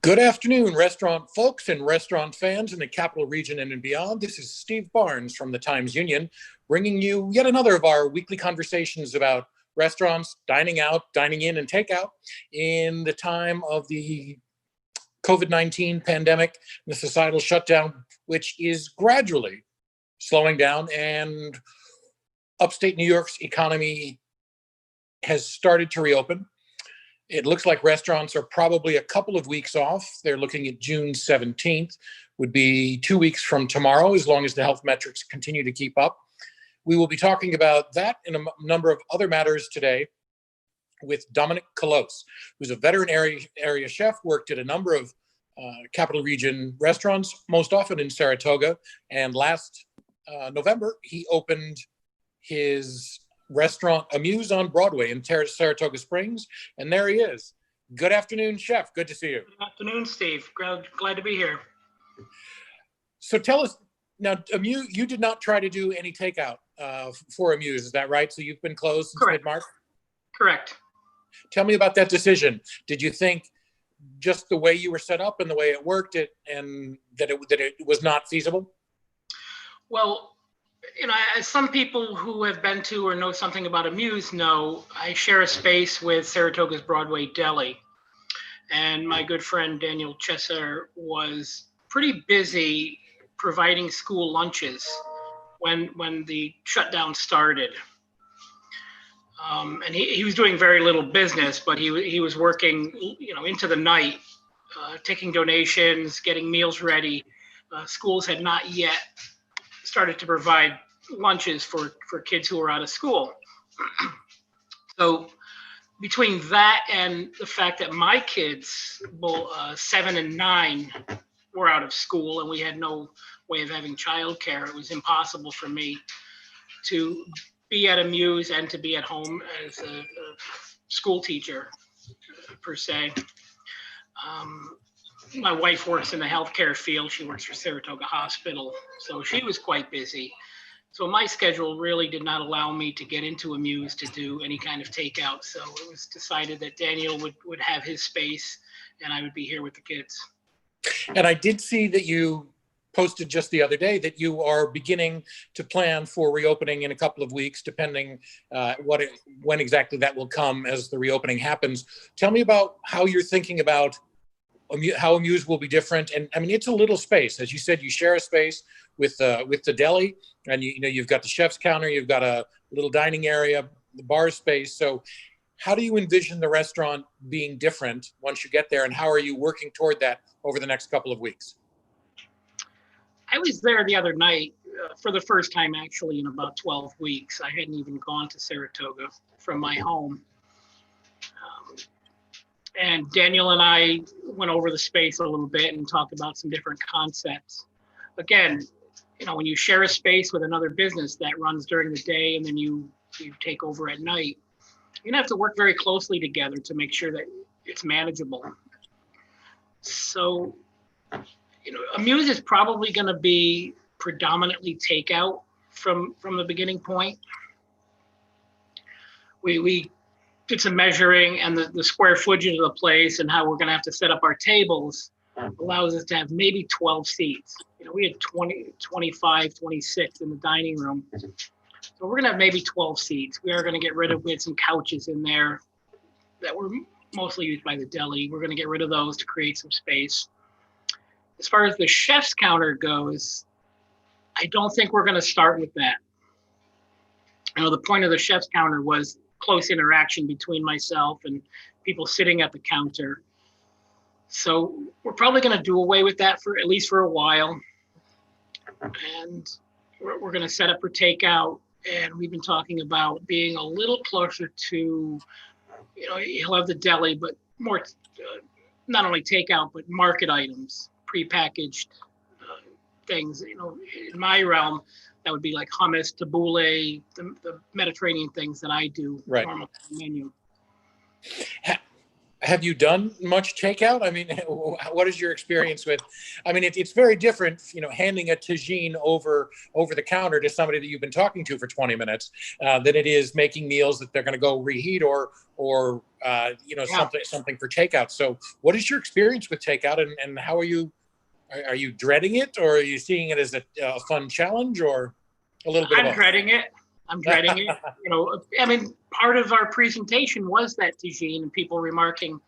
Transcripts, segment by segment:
Good afternoon, restaurant folks and restaurant fans in the capital region and beyond. This is Steve Barnes from the Times Union, bringing you yet another of our weekly conversations about restaurants, dining out, dining in, and takeout in the time of the COVID-19 pandemic, the societal shutdown, which is gradually slowing down, and upstate New York's economy has started to reopen. It looks like restaurants are probably a couple of weeks off. They're looking at June 17th, would be 2 weeks from tomorrow, as long as the health metrics continue to keep up. We will be talking about that and a number of other matters today with Dominic Colose, who's a veteran area chef, worked at a number of capital region restaurants, most often in Saratoga. And last November, he opened his restaurant Amuse on Broadway in Saratoga Springs. And there he is. Good afternoon, Chef. Good to see you. Good afternoon, Steve. Glad to be here. So tell us, now, Amuse, you did not try to do any takeout for Amuse, is that right? So you've been closed since mid-March? Correct. Tell me about that decision. Did you think just the way you were set up and the way it worked, and that it was not feasible? Well, as some people who have been to or know something about Amuse know, I share a space with Saratoga's Broadway Deli. And my good friend Daniel Chesser was pretty busy providing school lunches when the shutdown started. And he was doing very little business, but he was working, into the night, taking donations, getting meals ready. Schools had not yet started to provide lunches for kids who were out of school. So between that and the fact that my kids, both 7 and 9, were out of school and we had no way of having childcare, it was impossible for me to be at Amuse and to be at home as a school teacher, per se. My wife works in the healthcare field. She works for Saratoga Hospital, so she was quite busy. So my schedule really did not allow me to get into Amuse to do any kind of takeout. So it was decided that Daniel would have his space and I would be here with the kids. And I did see that you posted just the other day that you are beginning to plan for reopening in a couple of weeks, depending when exactly that will come as the reopening happens. Tell me about how you're thinking about how Amuse will be different. And I mean, it's a little space. As you said, you share a space with the deli, and you've got the chef's counter, you've got a little dining area, the bar space. So how do you envision the restaurant being different once you get there, and how are you working toward that over the next couple of weeks? I was there the other night for the first time, actually, in about 12 weeks. I hadn't even gone to Saratoga from my home. And Daniel and I went over the space a little bit and talked about some different concepts. Again, when you share a space with another business that runs during the day and then you take over at night, you're gonna have to work very closely together to make sure that it's manageable. So, Amuse is probably gonna be predominantly takeout from the beginning point. We did some measuring, and the square footage of the place and how we're going to have to set up our tables allows us to have maybe 12 seats. We had 20, 25, 26 in the dining room. So we're going to have maybe 12 seats. We are going to get rid of, we had some couches in there that were mostly used by the deli. We're going to get rid of those to create some space. As far as the chef's counter goes, I don't think we're going to start with that. The point of the chef's counter was close interaction between myself and people sitting at the counter. So we're probably going to do away with that for at least for a while. And we're going to set up for takeout. And we've been talking about being a little closer to, he'll have the deli, but more, not only takeout, but market items, prepackaged things. In my realm, that would be like hummus, tabbouleh, the Mediterranean things that I do. Right. Normal menu. Have you done much takeout? I mean, what is your experience with? I mean, it's very different, handing a tagine over the counter to somebody that you've been talking to for 20 minutes than it is making meals that they're going to go reheat or Yeah. something for takeout. So, what is your experience with takeout, and how are you? Are you dreading it, or are you seeing it as a fun challenge, or a little bit of I'm both? dreading it. I'm dreading it. I mean, part of our presentation was that tagine and people remarking,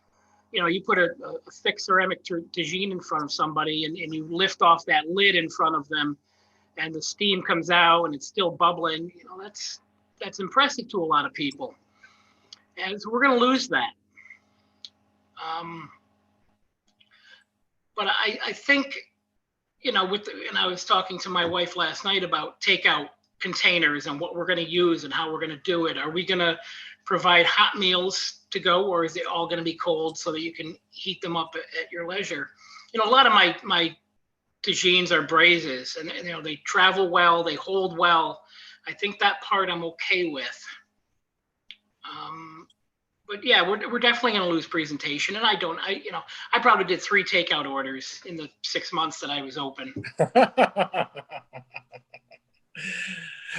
you put a thick ceramic tagine in front of somebody and you lift off that lid in front of them and the steam comes out and it's still bubbling. That's impressive to a lot of people. And so we're going to lose that. But I think, and I was talking to my wife last night about takeout containers and what we're going to use and how we're going to do it. Are we going to provide hot meals to go, or is it all going to be cold so that you can heat them up at your leisure? A lot of my tagines are braises, and they travel well, they hold well. I think that part I'm okay with. But yeah, we're definitely going to lose presentation, and I probably did 3 takeout orders in the 6 months that I was open.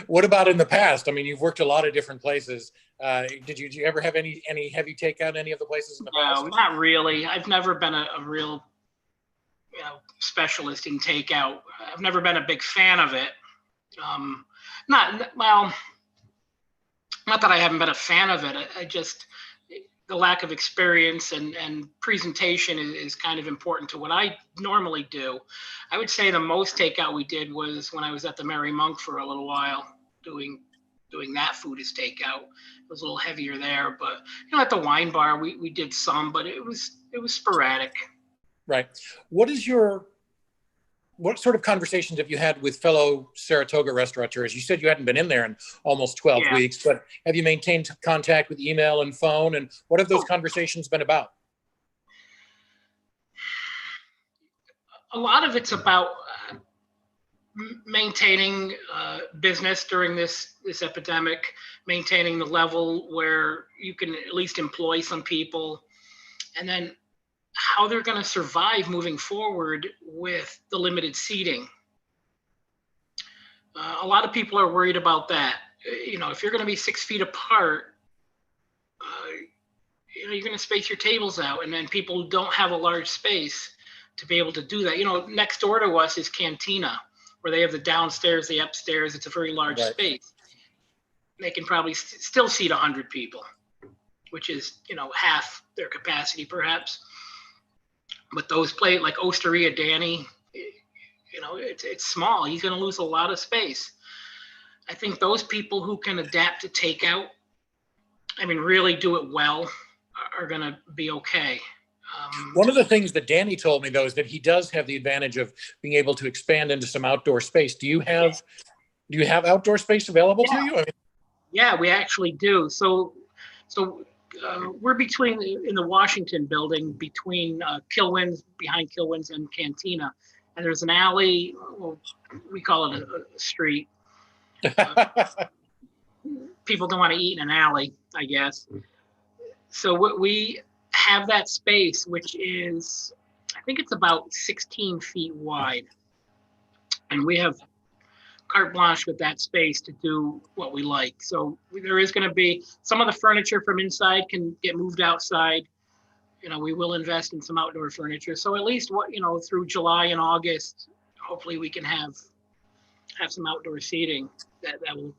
What about in the past? I mean, you've worked a lot of different places. Did you ever have any heavy takeout any of the places in the past? No, not really. I've never been a real specialist in takeout. I've never been a big fan of it. Not that I haven't been a fan of it. I just, the lack of experience and presentation is kind of important to what I normally do. I would say the most takeout we did was when I was at the Merry Monk for a little while doing that food as takeout. It was a little heavier there, but at the wine bar we did some, but it was sporadic. Right. What sort of conversations have you had with fellow Saratoga restaurateurs? You said you hadn't been in there in almost 12 weeks, but have you maintained contact with email and phone? And what have those conversations been about? A lot of it's about maintaining business during this epidemic, maintaining the level where you can at least employ some people, and then how they're going to survive moving forward with the limited seating. A lot of people are worried about that. If you're going to be 6 feet apart, you're going to space your tables out, and then people don't have a large space to be able to do that. Next door to us is Cantina, where they have the downstairs, the upstairs. It's a very large space. They can probably still seat 100 people, which is, half their capacity perhaps. But those play like Osteria Danny, it's small. He's going to lose a lot of space. I think those people who can adapt to takeout, really do it well, are going to be okay. One of the things that Danny told me, though, is that he does have the advantage of being able to expand into some outdoor space. Do you have outdoor space available to you? Yeah, we actually do. So we're in the Washington building between behind Kilwins and Cantina. And there's an alley, well, we call it a street. People don't want to eat in an alley, I guess. So we have that space, which is, I think it's about 16 feet wide. And we have carte blanche with that space to do what we like. So there is going to be some of the furniture from inside can get moved outside. We will invest in some outdoor furniture. So at least through July and August, hopefully we can have some outdoor seating that will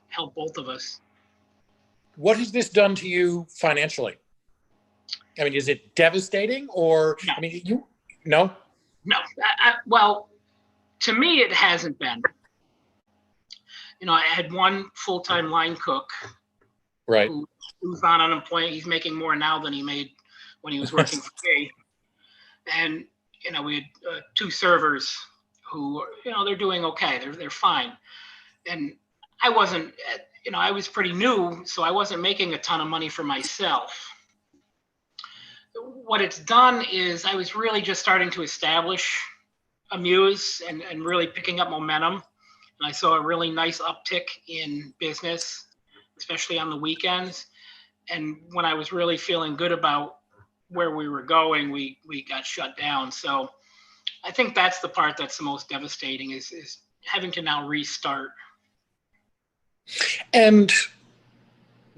help both of us. What has this done to you financially? Is it devastating, or no. No? No. Well, to me, it hasn't been. I had one full-time line cook, right, who's on unemployment. He's making more now than he made when he was working for me. And we had 2 servers who, they're doing okay. They're fine. And I wasn't, I was pretty new, so I wasn't making a ton of money for myself. What it's done is I was really just starting to establish Amuse and really picking up momentum. And I saw a really nice uptick in business, especially on the weekends. And when I was really feeling good about where we were going, we got shut down. So I think that's the part that's the most devastating is having to now restart. And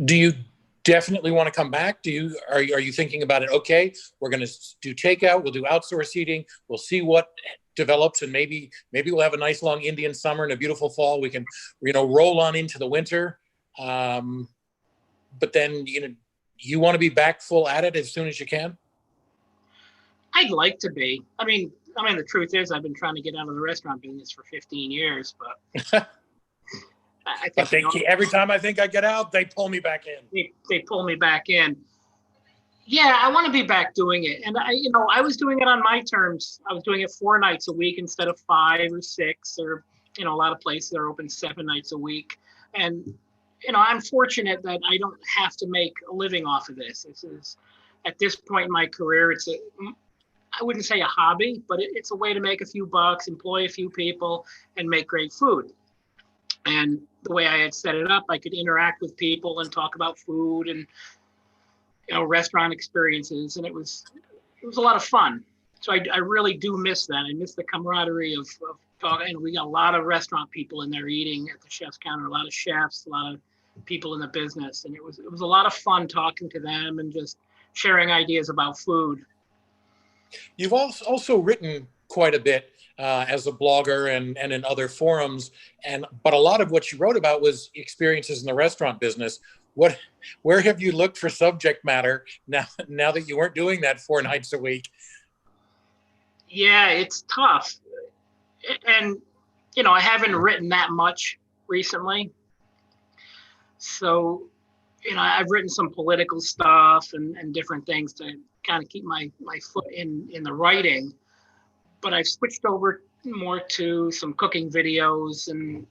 do you definitely want to come back? Are you thinking about it? Okay, we're going to do takeout. We'll do outsource eating. We'll see what develops, and maybe we'll have a nice long Indian summer and a beautiful fall. We can, roll on into the winter. But then, you want to be back full at it as soon as you can? I'd like to be. I mean, the truth is I've been trying to get out of the restaurant business for 15 years, but I think every time I think I get out, they pull me back in. They pull me back in. Yeah, I want to be back doing it. And I was doing it on my terms. I was doing it 4 nights a week instead of 5 or 6, or, a lot of places are open 7 nights a week. And, I'm fortunate that I don't have to make a living off of this. This is, at this point in my career, I wouldn't say a hobby, but it's a way to make a few bucks, employ a few people, and make great food. And the way I had set it up, I could interact with people and talk about food and, restaurant experiences. And it was a lot of fun. So I really do miss that. I miss the camaraderie of talking. We got a lot of restaurant people in there eating at the chef's counter, a lot of chefs, a lot of people in the business. And it was a lot of fun talking to them and just sharing ideas about food. You've also written quite a bit as a blogger and in other forums, but a lot of what you wrote about was experiences in the restaurant business. Where have you looked for subject matter now that you weren't doing that 4 nights a week? Yeah, it's tough. And, I haven't written that much recently. So, I've written some political stuff and different things to kind of keep my foot in the writing. But I've switched over more to some cooking videos and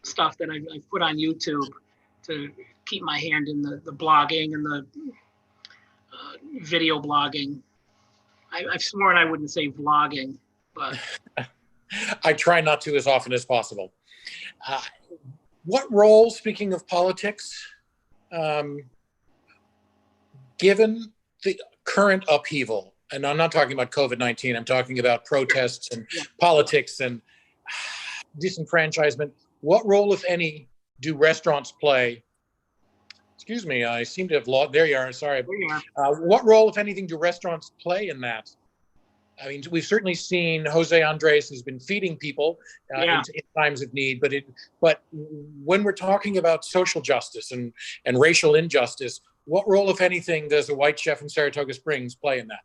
stuff that I've put on YouTube to keep my hand in the blogging and the video blogging. I've sworn I wouldn't say vlogging, but I try not to as often as possible. What role, speaking of politics, given the current upheaval, and I'm not talking about COVID-19, I'm talking about protests and politics and disenfranchisement, what role, if any, do restaurants play? Excuse me, I seem to have lost. There you are. Sorry. What role, if anything, do restaurants play in that? I mean, we've certainly seen Jose Andres has been feeding people in times of need, but when we're talking about social justice and racial injustice, what role, if anything, does a white chef in Saratoga Springs play in that?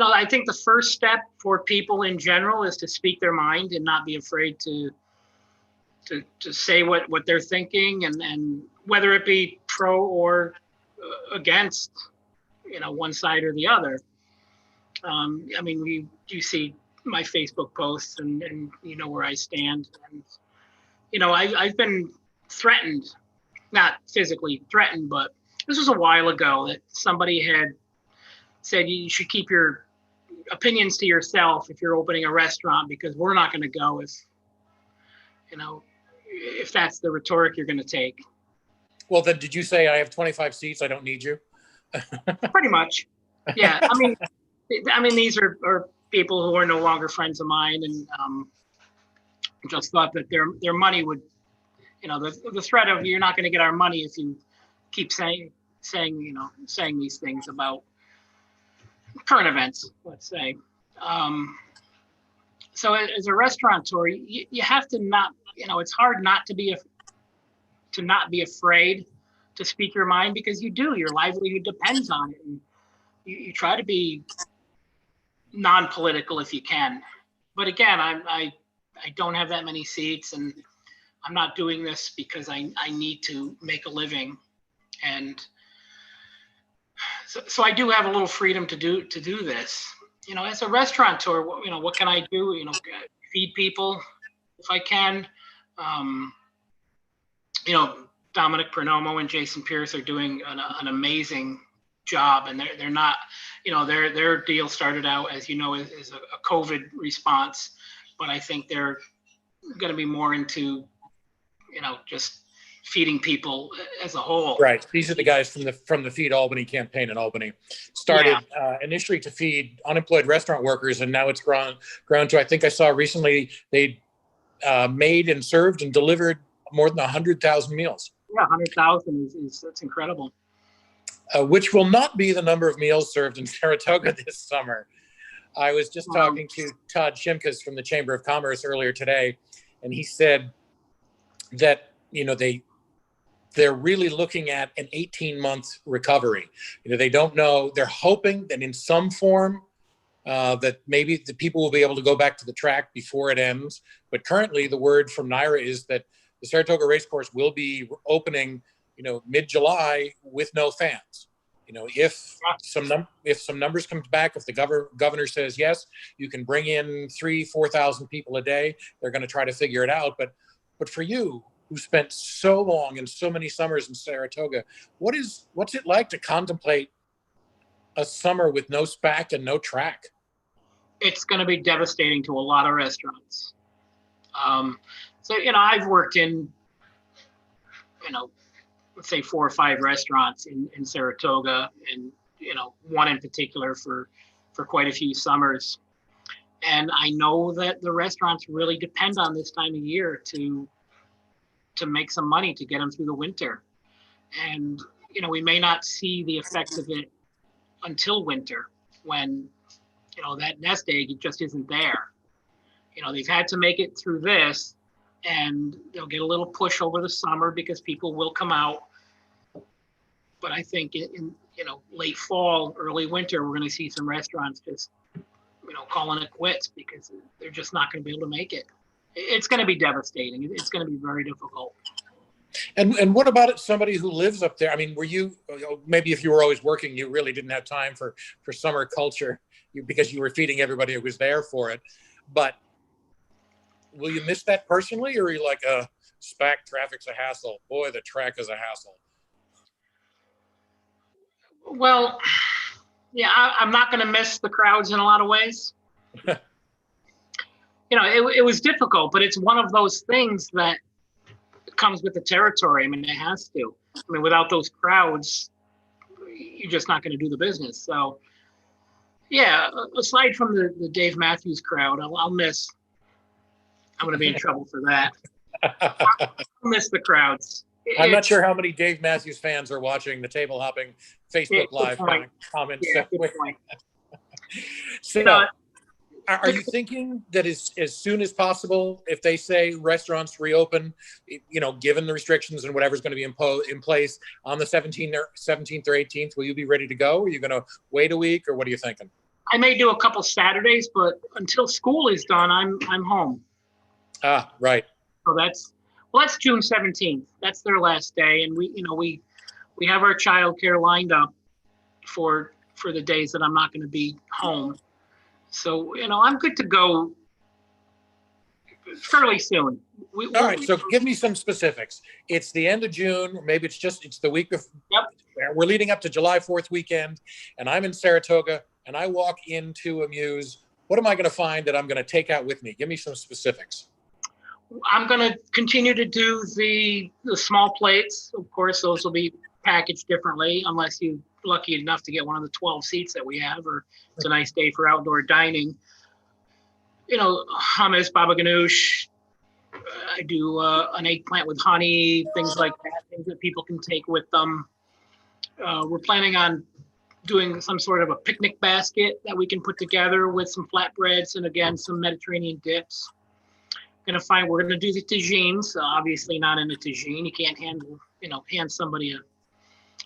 I think the first step for people in general is to speak their mind and not be afraid to say what they're thinking, and whether it be pro or against, one side or the other. I mean, you see my Facebook posts and where I stand. And, I've been threatened, not physically threatened, but this was a while ago that somebody had said you should keep your opinions to yourself if you're opening a restaurant, because we're not going to go if that's the rhetoric you're going to take. Well, then did you say I have 25 seats, I don't need you? Pretty much. Yeah. I mean, these are people who are no longer friends of mine, and just thought that their money would, the threat of you're not going to get our money if you keep saying these things about current events, let's say. So as a restaurateur, you have to not, it's hard not to be afraid to speak your mind, because your livelihood depends on it. And you try to be non-political if you can. But again, I don't have that many seats, and I'm not doing this because I need to make a living. And so I do have a little freedom to do this. As a restaurateur, what can I do? Feed people if I can. Dominic Pernomo and Jason Pierce are doing an amazing job, and they're not, their deal started out as a COVID response, but I think they're going to be more into, just feeding people as a whole. Right. These are the guys from the Feed Albany campaign in Albany. Started initially to feed unemployed restaurant workers, and now it's grown to, I think I saw recently, they made and served and delivered more than 100,000 meals. Yeah, 100,000 is that's incredible. Which will not be the number of meals served in Saratoga this summer. I was just talking to Todd Shimkus from the Chamber of Commerce earlier today, and he said that, they're really looking at an 18-month recovery. They don't know. They're hoping that in some form that maybe the people will be able to go back to the track before it ends. But currently, the word from NYRA is that the Saratoga Racecourse will be opening, mid-July with no fans. If some numbers come back, if the governor says yes, you can bring in 3,000-4,000 people a day. They're going to try to figure it out. But for you, who spent so long and so many summers in Saratoga, what's it like to contemplate a summer with no SPAC and no track? It's going to be devastating to a lot of restaurants. I've worked in, let's say 4 or 5 restaurants in Saratoga, and one in particular for quite a few summers. And I know that the restaurants really depend on this time of year to make some money to get them through the winter. And, we may not see the effects of it until winter, when, that nest egg just isn't there. They've had to make it through this, and they'll get a little push over the summer because people will come out. But I think in late fall, early winter, we're going to see some restaurants just, calling it quits because they're just not going to be able to make it. It's going to be devastating. It's going to be very difficult. And what about somebody who lives up there? I mean, were you, maybe if you were always working, you really didn't have time for summer culture because you were feeding everybody who was there for it. But will you miss that personally, or are you like, SPAC traffic's a hassle? Boy, the track is a hassle. Well, yeah, I'm not going to miss the crowds in a lot of ways. It was difficult, but it's one of those things that comes with the territory. I mean, it has to. I mean, without those crowds, you're just not going to do the business. So, yeah, aside from the Dave Matthews crowd, I'll miss. I'm going to be in trouble for that. I'll miss the crowds. I'm not sure how many Dave Matthews fans are watching the Table Hopping Facebook Live comments. Yeah, good point. So, are you thinking that as soon as possible, if they say restaurants reopen, given the restrictions and whatever's going to be in place on the 17th or 18th, will you be ready to go? Are you going to wait a week, or what are you thinking? I may do a couple Saturdays, but until school is done, I'm home. Ah, right. So that's June 17th. That's their last day, and we have our childcare lined up for the days that I'm not going to be home. So, I'm good to go fairly soon. All right, so give me some specifics. It's the end of June, or maybe it's the week of, we're leading up to July 4th weekend, and I'm in Saratoga, and I walk into Amuse. What am I going to find that I'm going to take out with me? Give me some specifics. I'm going to continue to do the small plates. Of course, those will be packaged differently, unless you're lucky enough to get one of the 12 seats that we have, or it's a nice day for outdoor dining. Hummus, baba ganoush. I do an eggplant with honey, things like that, things that people can take with them. We're planning on doing some sort of a picnic basket that we can put together with some flatbreads and, again, some Mediterranean dips. We're going to do the tagines. Obviously not in a tagine. You can't hand somebody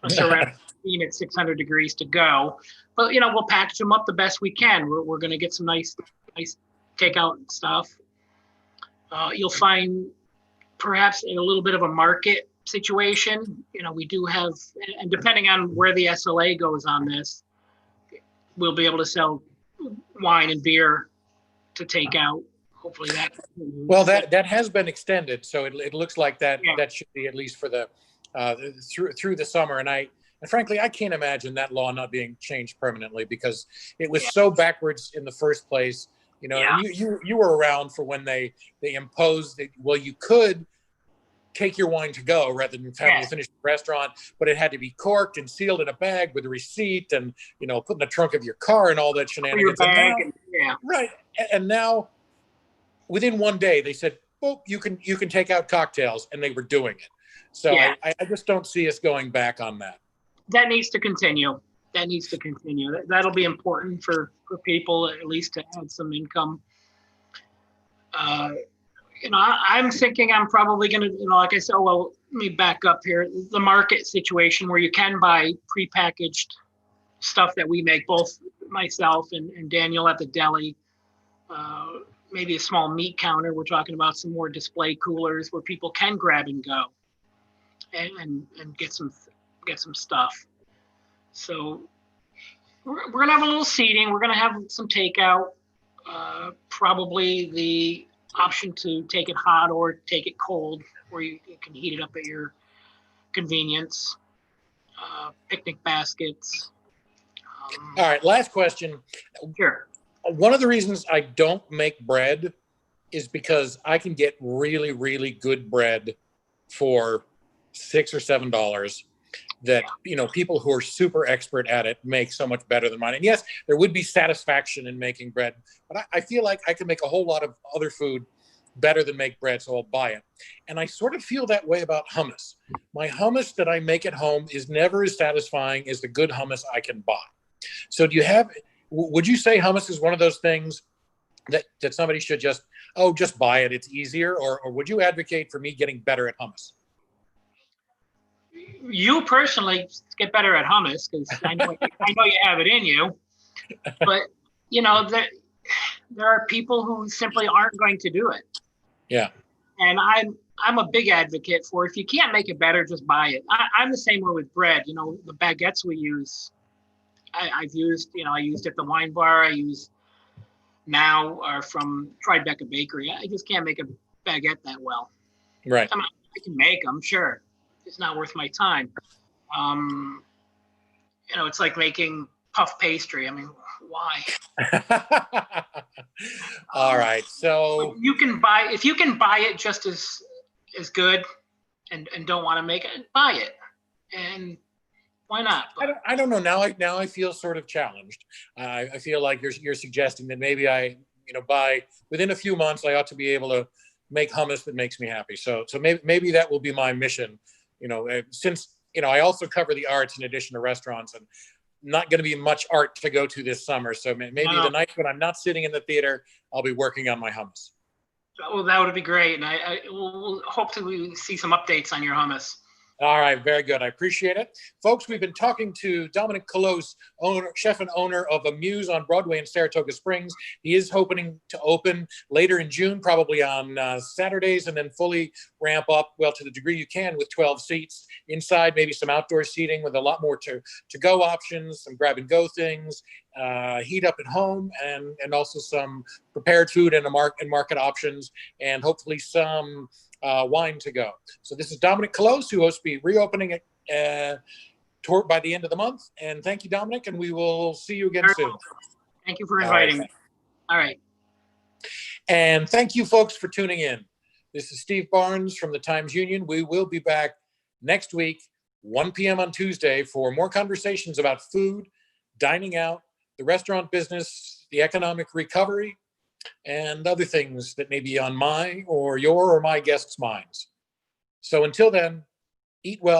a ceramic tagine at 600 degrees to go. But, we'll package them up the best we can. We're going to get some nice takeout stuff. You'll find perhaps a little bit of a market situation. We do have, and depending on where the SLA goes on this, we'll be able to sell wine and beer to take out. Hopefully that continues. Well, that has been extended, so it looks like that should be at least for the through the summer. And frankly, I can't imagine that law not being changed permanently, because it was so backwards in the first place. And you were around for when they imposed that, well, you could take your wine to go rather than having to finish the restaurant, but it had to be corked and sealed in a bag with a receipt and, put in the trunk of your car and all that shenanigans. Your bag, right. And now within one day they said, well, you can take out cocktails, and they were doing it. So I just don't see us going back on that. That needs to continue. That'll be important for people, at least, to add some income. I'm thinking I'm probably going to, like I said, let me back up here. The market situation where you can buy prepackaged stuff that we make, both myself and Daniel at the deli, maybe a small meat counter. We're talking about some more display coolers where people can grab and go and get some stuff. So we're going to have a little seating. We're going to have some takeout, probably the option to take it hot or take it cold, where you can heat it up at your convenience. Picnic baskets. All right, last question. Sure. One of the reasons I don't make bread is because I can get really, really good bread for $6 or $7 that, people who are super expert at it make so much better than mine. And yes, there would be satisfaction in making bread, but I feel like I can make a whole lot of other food better than make bread, so I'll buy it. And I sort of feel that way about hummus. My hummus that I make at home is never as satisfying as the good hummus I can buy. So would you say hummus is one of those things that somebody should just buy it, it's easier? Or would you advocate for me getting better at hummus? You personally get better at hummus because I know you have it in you. But, there are people who simply aren't going to do it. Yeah. And I'm a big advocate for, if you can't make it better, just buy it. I'm the same way with bread. The baguettes we use, I've used, I used at the wine bar. I use now are from Tribeca Bakery. I just can't make a baguette that well. Right. I can make them, sure. It's not worth my time. It's like making puff pastry. I mean, why? All right. So if you can buy it just as good and don't want to make it, buy it. And why not? I don't know. Now I feel sort of challenged. I feel like you're suggesting that maybe by within a few months, I ought to be able to make hummus that makes me happy. So maybe that will be my mission. Since I also cover the arts in addition to restaurants, and not going to be much art to go to this summer. So maybe the night when I'm not sitting in the theater, I'll be working on my hummus. Well, that would be great. And I will hope to see some updates on your hummus. All right, very good. I appreciate it. Folks, we've been talking to Dominic Colose, chef and owner of Amuse on Broadway in Saratoga Springs. He is hoping to open later in June, probably on Saturdays, and then fully ramp up, well, to the degree you can, with 12 seats. Inside, maybe some outdoor seating with a lot more to-go options, some grab-and-go things, heat up at home, and also some prepared food and market options, and hopefully some wine to go. So this is Dominic Colose, who hosts the reopening tour by the end of the month. And thank you, Dominic, and we will see you again soon. Thank you for inviting me. All right. And thank you, folks, for tuning in. This is Steve Barnes from the Times-Union. We will be back next week, 1 p.m. on Tuesday, for more conversations about food, dining out, the restaurant business, the economic recovery, and other things that may be on my or your or my guests' minds. So until then, eat well.